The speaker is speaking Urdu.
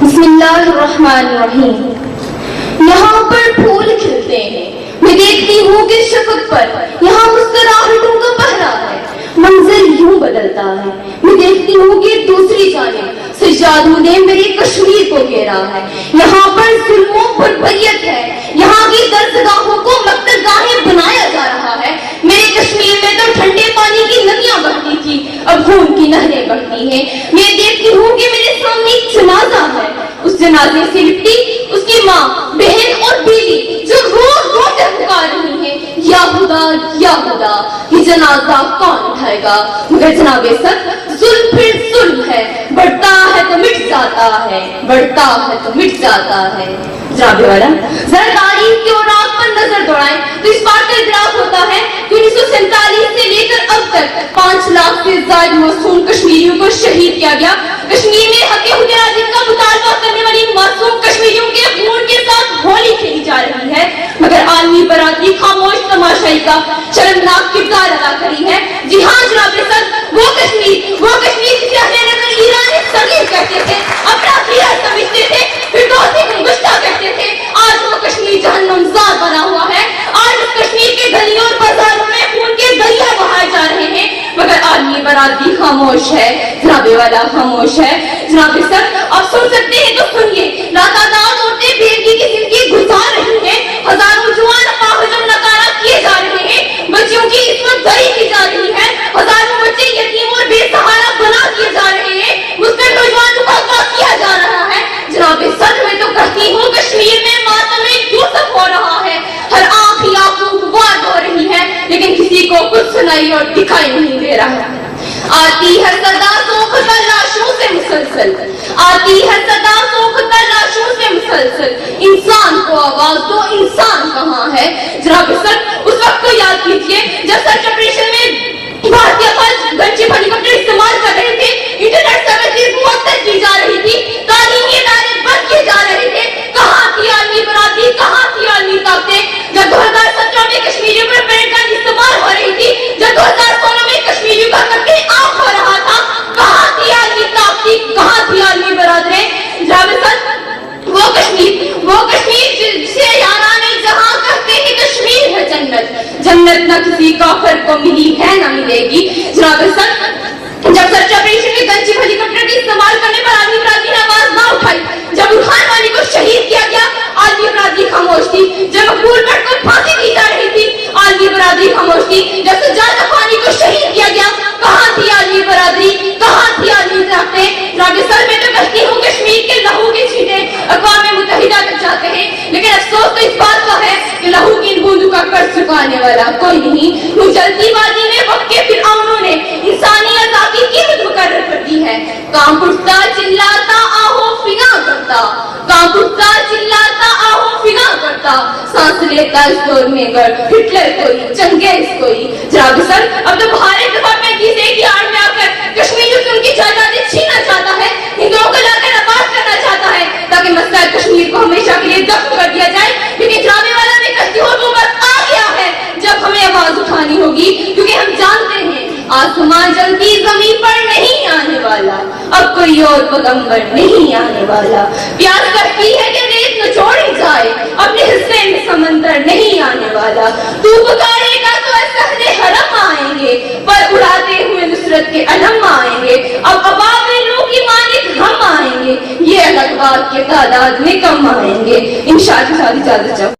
بسم اللہ الرحمن الرحیم. یہاں پر پھول کھلتے ہیں, میں دیکھتی ہوں کہ شفق پر یہاں مسکراہٹوں کا پہرا ہے. منظر یوں بدلتا ہے, میں دیکھتی ہوں کہ دوسری جانب سجادوں نے میرے کشمیر کو گھیرا ہے. یہاں پر ظلم و بربریت ہے, یہاں کی درسگاہوں کو مقتلگاہیں بنایا جا رہا ہے. میرے کشمیر میں تو ٹھنڈے پانی کی ندیاں بہتی تھی, اب خون کی نہریں بہتی ہیں. میں دیکھتی ہوں کہ میرے سامنے ایک جنازہ ہے, اس جنازے سے لپٹی اس کی ماں, بہن اور بیوی جو روز روتے پکار رہی ہیں, یا خدا یا خدا یہ جنازہ کون اٹھائے گا. مگر جناب سر ظلم پھر ظلم ہے, بڑھتا ہے تو مٹ جاتا ہے, بڑھتا ہے تو مٹ جاتا ہے. جناب والا ذرا تاریخ کی اوراق پر نظر دوڑائیں تو اس بات کا ادراک ہوتا ہے کہ 1947 سے لے کر اب تک 5 لاکھ سے زائد معصوم کشمیریوں کو شہید کیا گیا. کشمیر میں حق حجرات کا مطالبہ کرنے والی معصوم کشمیریوں کے خون کے ساتھ ہولی کھیلی جا رہی ہے, مگر عالمی برادری خاموش تماشائی کا شرمناک کردار ادا کری ہے. جی ہاں جناب سر, وہ کشمیر جسے اہل نظر ایران صغیر کہتے تھے, اپنا خیال سمجھتے تھے, فردوسی کو گشتہ کہتے تھے, آج وہ کشمیر جہنم زار بنا ہوا ہے. آج اس کشمیر کے گلیوں اور بازاروں میں خون کے دریا بہائے جا رہے ہیں, مگر عالمی برادری خاموش ہے. جناب والا خاموش ہے. جناب سر آپ سن سکتے ہیں تو سنیے, لاتعداد عورتیں بے گی کی زندگی گزار رہی ہیں, ہزاروں جوان اپاہجم نکارہ کیے جا رہے ہیں, بچیوں کی عصمت دری کی جا رہی ہے, ہزاروں بچے یتیم اور بے سہارا بنا کیے جا رہے ہیں, مسلم نوجوانوں کا اغوا کیا جا رہا ہے. جناب سر میں تو کہتی ہوں کشمیر میں ماتم یوسف ہو رہا ہے, ہر آنکھ یعقوب وار ہو رہی ہے, لیکن کسی کو کچھ سنائی اور دکھائی نہیں دے رہا ہے. آتی ہے صدا سوختہ لاشوں سے مسلسل, آتی ہے صدا سوختہ لاشوں سے مسلسل, انسان کو آواز دو, انسان کہاں ہے. جناب سر اس وقت کو یاد کیجئے جب سرچ آپریشن میں بھارتی افواج گنجی ہیلی کاپٹر استعمال کر رہے تھے, انٹرنیٹ سروسز معطل کی جا رہی تھی, تعلیمی ادارے بند کیے جا رہے تھے. کہاں تھی عالمی برادری, کہاں تھی عالمی طاقتیں جب 2017 میں کشمیریوں پر پریڈ گن استعمال ہو رہی تھی, جب 2016 میں کشمیریوں کا قتل عام ہو رہا تھا. کہاں تھی عالمی طاقتیں, کہاں تھی عالمی برادریں. جاوید صاحب وہ کشمیر جسے یاران جہاں کہتے ہیں کشمیر ہے جنت, جنت نہ کسی کافر کو ملی ہے نہ ملے گی. جناب سر جب سرچ آپریشن میں گنجی ہیلی کاپٹر کے استعمال کرنے پر عالمی برادری نے آواز نہ اٹھائی, جب عرفان وانی کو شہید کیا گیا عالمی برادری خاموش تھی, جب مقبول بٹ کو پھانسی دی جا رہی تھی عالمی برادری خاموش تھی, جب سجاد افغانی کو شہید کیا گیا کہاں تھی عالمی برادری, کہاں تھی عالمی طاقتیں. جناب سر میں تو کہتی ہوں کشمیر کے لہو کے چھینٹے اقوام متحدہ تک جاتے ہیں, لیکن افسوس تو اس بات کا ہے کہ لہو کی ان بوندوں کا قرض چکانے والا کوئی نہیں. کیوں جلدی بازی میں وقت کے فرعونوں نے انسانی عطا کی قیمت مقرر کر دی ہے. کام اٹھتا چلاتا آہو فنا کرتا, کام اٹھتا چلاتا آہو فنا کرتا, سانس لیتا اس دور میں گر ہٹلر کوئی, چنگیز کوئی. جناب سر اب تو بھارت دفعہ 35 کی آڑ میں آ کر کشمیریوں سے ان کی جائیدادیں چھیننا چاہتا ہے, ہندوؤں کو لا کر آباد کرنا چاہتا ہے تاکہ مسئلہ کشمیر کو ہمیشہ کے لیے دفن کر دیا جائے. لیکن جناب والا میں کہتی ہوں وہ وقت آ گیا ہے جب ہمیں آواز اٹھانی ہوگی, کیونکہ ہم جانتے ہیں آسمان جلدی زمین پر نہیں آنے والا, اب کوئی اور پیغمبر نہیں آنے والا. پیاس کرتی ہے کہ ریت نچوڑی جائے, اپنے حصے میں سمندر نہیں آنے والا. تو پکارے گا تو اہل حرم آئیں گے, پر اڑاتے ہوئے نصرت کے علم آئیں گے. اب ابابیلوں کی مالک ہم آئیں گے, یہ الگ بات کے تعداد میں کم آئیں گے. انشاءاللہ اجازت چاہوں.